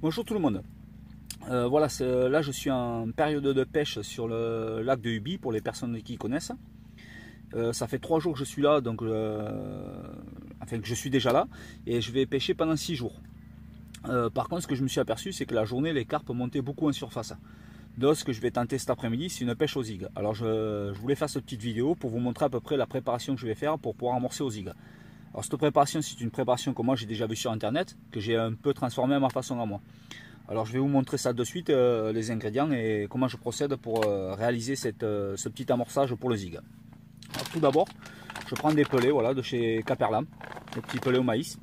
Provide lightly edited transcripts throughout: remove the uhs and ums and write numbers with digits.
Bonjour tout le monde. Voilà, là je suis en période de pêche sur le lac de Ubi pour les personnes qui connaissent. Ça fait 3 jours que je suis là, donc enfin que je suis déjà là et je vais pêcher pendant 6 jours. Par contre, ce que je me suis aperçu, c'est que la journée les carpes montaient beaucoup en surface. Donc ce que je vais tenter cet après-midi, c'est une pêche aux zig. Alors je voulais faire cette petite vidéo pour vous montrer à peu près la préparation que je vais faire pour pouvoir amorcer aux zig. Alors cette préparation, c'est une préparation que moi j'ai déjà vue sur internet, que j'ai un peu transformée à ma façon à moi. Alors je vais vous montrer ça de suite, les ingrédients et comment je procède pour réaliser ce petit amorçage pour le zig. Alors, tout d'abord, je prends des pelets voilà, de chez Caperlam, des petits pelets au maïs.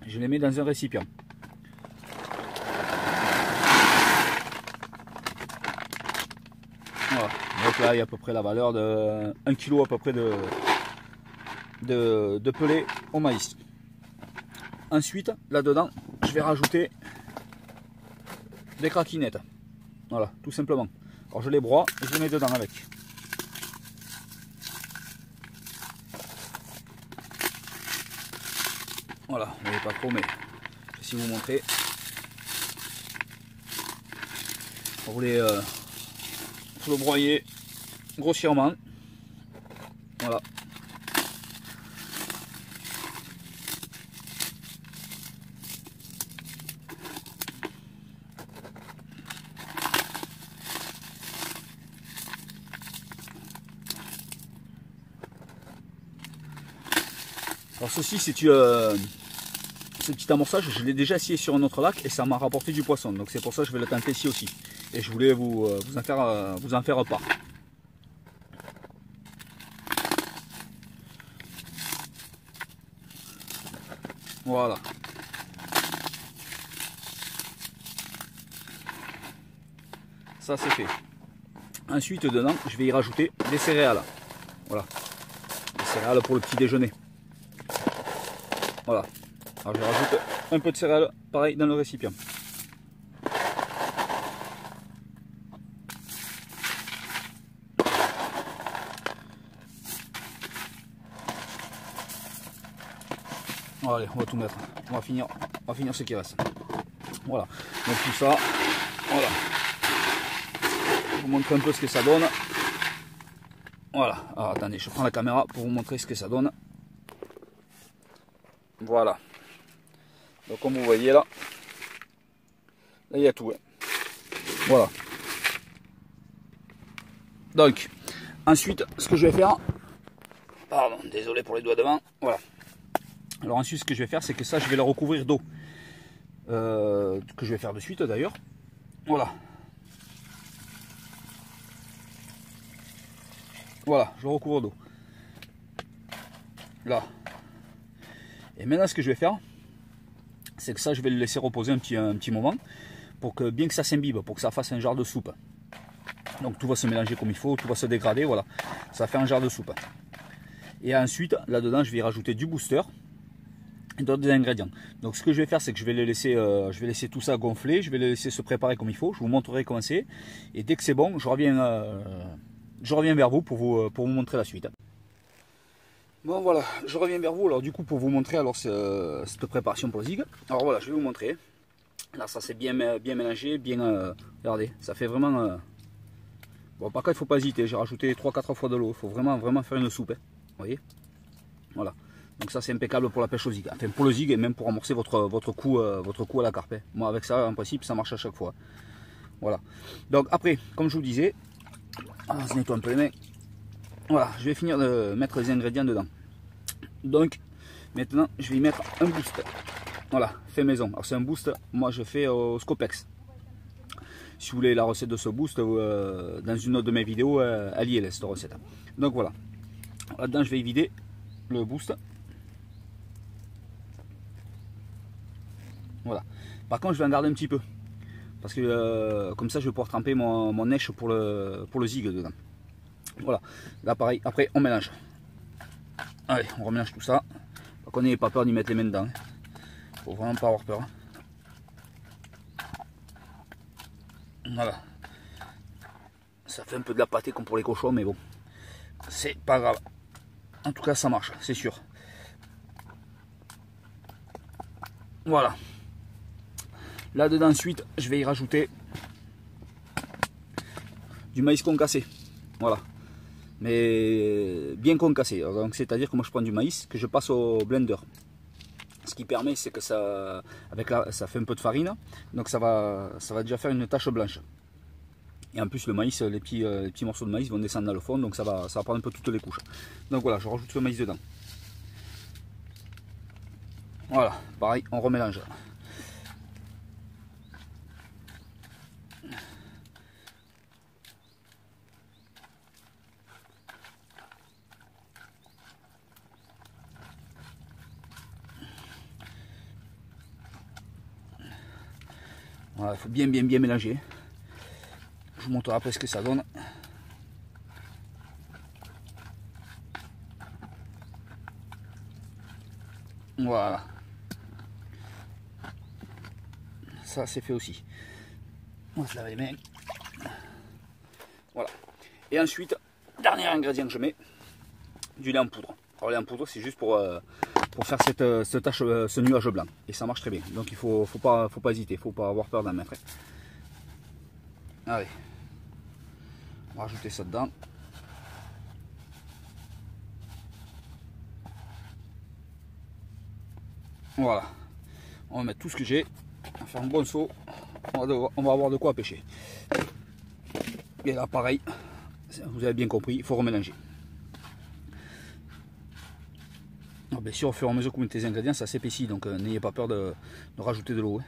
Je les mets dans un récipient. Voilà. Donc là il y a à peu près la valeur de 1 kg à peu près de pelets au maïs. Ensuite, là-dedans, je vais rajouter des craquinettes. Voilà, tout simplement. Alors je les broie et je les mets dedans avec. Voilà, vous ne voyez pas trop, mais je vais essayer de vous montrer. Vous le broyer grossièrement. Voilà. Alors ceci c'est ce petit amorçage, je l'ai déjà essayé sur un autre lac et ça m'a rapporté du poisson. Donc c'est pour ça que je vais le tenter ici aussi. Et je voulais vous en faire part. Voilà. Ça c'est fait. Ensuite dedans, je vais y rajouter des céréales. Voilà. Des céréales pour le petit déjeuner. Voilà. Alors je rajoute un peu de céréales, pareil, dans le récipient. Bon, allez, on va tout mettre. On va finir ce qui reste. Voilà. Donc tout ça, voilà. Je vais vous montrer un peu ce que ça donne. Voilà. Alors attendez, je prends la caméra pour vous montrer ce que ça donne. Voilà. Donc comme vous voyez là il y a tout. Voilà. Donc ensuite ce que je vais faire, pardon, désolé pour les doigts devant. Voilà. Alors ensuite ce que je vais faire, c'est que ça je vais le recouvrir d'eau. Que je vais faire de suite d'ailleurs. Voilà. Voilà, je recouvre d'eau. Là. Et maintenant ce que je vais faire, c'est que ça je vais le laisser reposer un petit moment pour que bien que ça s'imbibe, pour que ça fasse un genre de soupe. Donc tout va se mélanger comme il faut, tout va se dégrader, voilà. Ça fait un genre de soupe. Et ensuite, là-dedans, je vais y rajouter du booster et d'autres ingrédients. Donc ce que je vais faire, c'est que je vais laisser tout ça gonfler, je vais le laisser se préparer comme il faut, je vous montrerai comment c'est. Et dès que c'est bon, je reviens vers vous pour vous montrer la suite. Bon voilà, je reviens vers vous alors du coup pour vous montrer alors cette préparation pour le zig. Alors voilà, je vais vous montrer. Là ça c'est bien mélangé, bien regardez, ça fait vraiment bon par contre il faut pas hésiter, j'ai rajouté 3-4 fois de l'eau, il faut vraiment faire une soupe, hein. Vous voyez. Voilà. Donc ça c'est impeccable pour la pêche au zig, enfin pour le zig et même pour amorcer votre coup à la carpe, hein. Moi avec ça en principe ça marche à chaque fois. Voilà. Donc après, comme je vous disais, on se nettoie un peu les mains. Voilà, je vais finir de mettre les ingrédients dedans. Donc maintenant je vais y mettre un boost. Voilà, fait maison. Alors c'est un boost, moi je fais au Scopex. Si vous voulez la recette de ce boost, dans une autre de mes vidéos, elle y est cette recette. Donc voilà. Là-dedans je vais y vider le boost. Voilà. Par contre je vais en garder un petit peu. Parce que comme ça je vais pouvoir tremper mon neige pour le zig dedans. Voilà, là pareil, après on mélange. Allez, on remélange tout ça. Par contre, n'ayez pas peur d'y mettre les mains dedans. Faut vraiment pas avoir peur. Voilà. Ça fait un peu de la pâtée comme pour les cochons, mais bon, c'est pas grave. En tout cas, ça marche, c'est sûr. Voilà. Là-dedans ensuite, je vais y rajouter du maïs concassé. Voilà. Mais bien concassé. Donc c'est-à-dire que moi je prends du maïs que je passe au blender. Ce qui permet, c'est que ça, ça fait un peu de farine, donc ça va déjà faire une tache blanche. Et en plus le maïs, les petits morceaux de maïs vont descendre dans le fond, donc ça va prendre un peu toutes les couches. Donc voilà, je rajoute le maïs dedans. Voilà, pareil, on remélange. Voilà, il faut bien mélanger. Je vous montrerai après ce que ça donne. Voilà. Ça c'est fait aussi. On va se laver les mains. Voilà. Et ensuite, dernier ingrédient que je mets, du lait en poudre. Alors, le lait en poudre, c'est juste pour faire cette tache, ce nuage blanc. Et ça marche très bien. Donc il faut pas hésiter, il faut pas avoir peur d'en mettre. Allez. On va rajouter ça dedans. Voilà. On va mettre tout ce que j'ai. On va faire un bon seau. On va avoir de quoi pêcher. Et là, pareil, vous avez bien compris, il faut remélanger. Alors, bien sûr, au fur et à mesure que vous mettez les ingrédients, ça s'épaissit, donc n'ayez pas peur de rajouter de l'eau. Hein.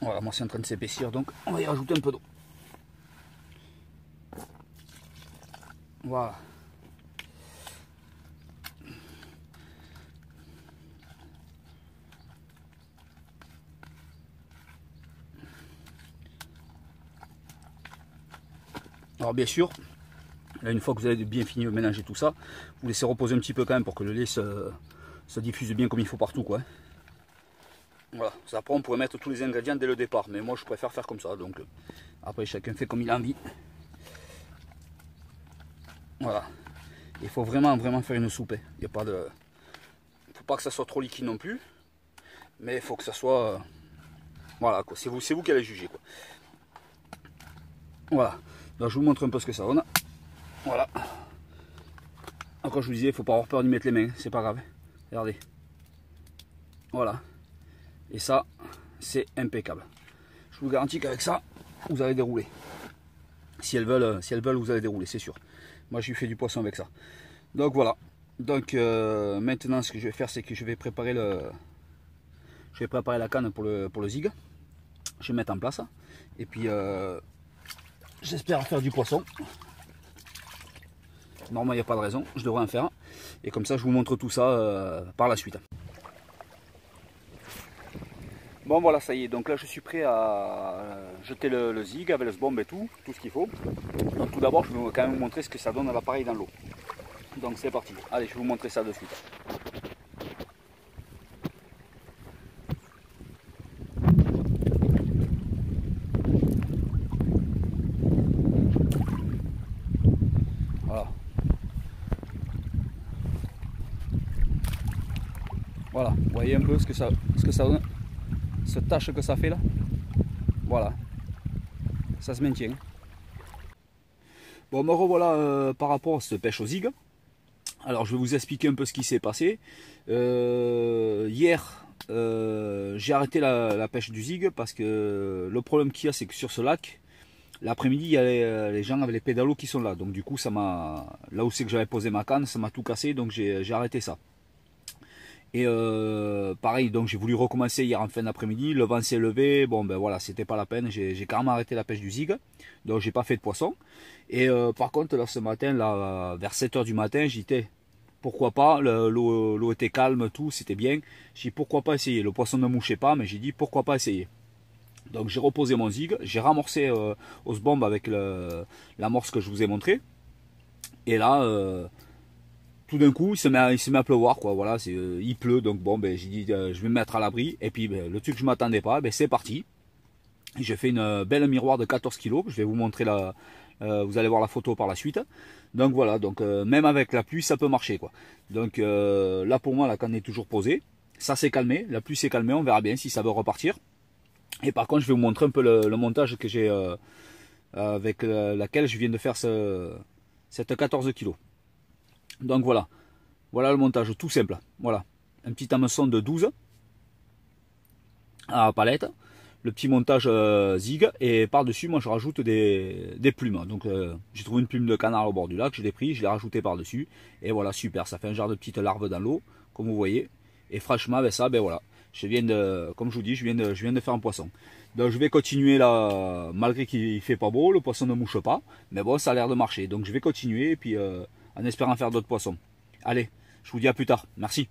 Voilà, moi c'est en train de s'épaissir, donc on va y rajouter un peu d'eau. Voilà. Alors bien sûr, là une fois que vous avez bien fini de mélanger tout ça, vous laissez reposer un petit peu quand même pour que le lait se diffuse bien comme il faut partout, quoi. Voilà, après on pourrait mettre tous les ingrédients dès le départ, mais moi je préfère faire comme ça, donc après chacun fait comme il a envie. Voilà, il faut vraiment faire une soupe, il y a pas de... faut pas que ça soit trop liquide non plus, mais il faut que ça soit... voilà, c'est vous qui allez juger, quoi. Voilà, donc je vous montre un peu ce que ça donne. Voilà. Encore je vous disais, il faut pas avoir peur d'y mettre les mains, c'est pas grave. Regardez. Voilà. Et ça, c'est impeccable. Je vous garantis qu'avec ça, vous allez dérouler. Si elles veulent, vous allez dérouler, c'est sûr. Moi, j'ai fait du poisson avec ça. Donc voilà. Donc maintenant, ce que je vais faire, c'est que je vais préparer la canne pour le zig. Je vais mettre en place. Et puis, j'espère faire du poisson. Normalement, il n'y a pas de raison, je devrais en faire. Et comme ça, je vous montre tout ça par la suite. Bon voilà, ça y est, donc là je suis prêt à jeter le zig avec le sbomb et tout ce qu'il faut. Donc tout d'abord, je vais quand même vous montrer ce que ça donne à l'appareil dans l'eau. Donc c'est parti, allez, je vais vous montrer ça de suite. Voilà. Voilà, vous voyez un peu ce que ça donne, cette tache que ça fait là. Voilà, ça se maintient. Bon, me revoilà par rapport à cette pêche au zig. Alors je vais vous expliquer un peu ce qui s'est passé. Hier, j'ai arrêté la pêche du zig parce que le problème qu'il y a, c'est que sur ce lac, l'après-midi, il y a les gens avec les pédalos qui sont là. Donc du coup, là où c'est que j'avais posé ma canne, ça m'a tout cassé, donc j'ai arrêté ça. Et pareil, donc j'ai voulu recommencer hier en fin d'après-midi, le vent s'est levé, bon ben voilà, c'était pas la peine, j'ai carrément arrêté la pêche du zig, donc j'ai pas fait de poisson. Et par contre là ce matin, là, vers 7 h du matin, j'étais pourquoi pas, l'eau était calme, tout, c'était bien. J'ai dit pourquoi pas essayer, le poisson ne mouchait pas, mais j'ai dit pourquoi pas essayer. Donc j'ai reposé mon zig, j'ai ramorcé au sbomb avec l'amorce que je vous ai montré. Et là... tout d'un coup, il se met à pleuvoir, quoi. Voilà, il pleut, donc bon, ben j'ai dit, je vais me mettre à l'abri. Et puis, ben, le truc que je m'attendais pas, ben c'est parti. J'ai fait une belle miroir de 14 kg. Je vais vous montrer vous allez voir la photo par la suite. Donc voilà, donc même avec la pluie, ça peut marcher, quoi. Donc là pour moi, la canne est toujours posée. ça s'est calmé, la pluie s'est calmée, on verra bien si ça veut repartir. Et par contre, je vais vous montrer un peu le montage que j'ai avec laquelle je viens de faire cette 14 kg. Donc voilà, voilà le montage tout simple. Voilà, un petit hameçon de 12 à palette, le petit montage zig, et par-dessus, moi je rajoute des plumes. Donc j'ai trouvé une plume de canard au bord du lac, je l'ai pris, je l'ai rajouté par-dessus, et voilà, super, ça fait un genre de petite larve dans l'eau, comme vous voyez. Et franchement, ben ça, ben voilà, je viens de, comme je vous dis, je viens de faire un poisson. Donc je vais continuer là, malgré qu'il fait pas beau, le poisson ne mouche pas, mais bon, ça a l'air de marcher. Donc je vais continuer, et puis en espérant faire d'autres poissons. Allez, je vous dis à plus tard, merci.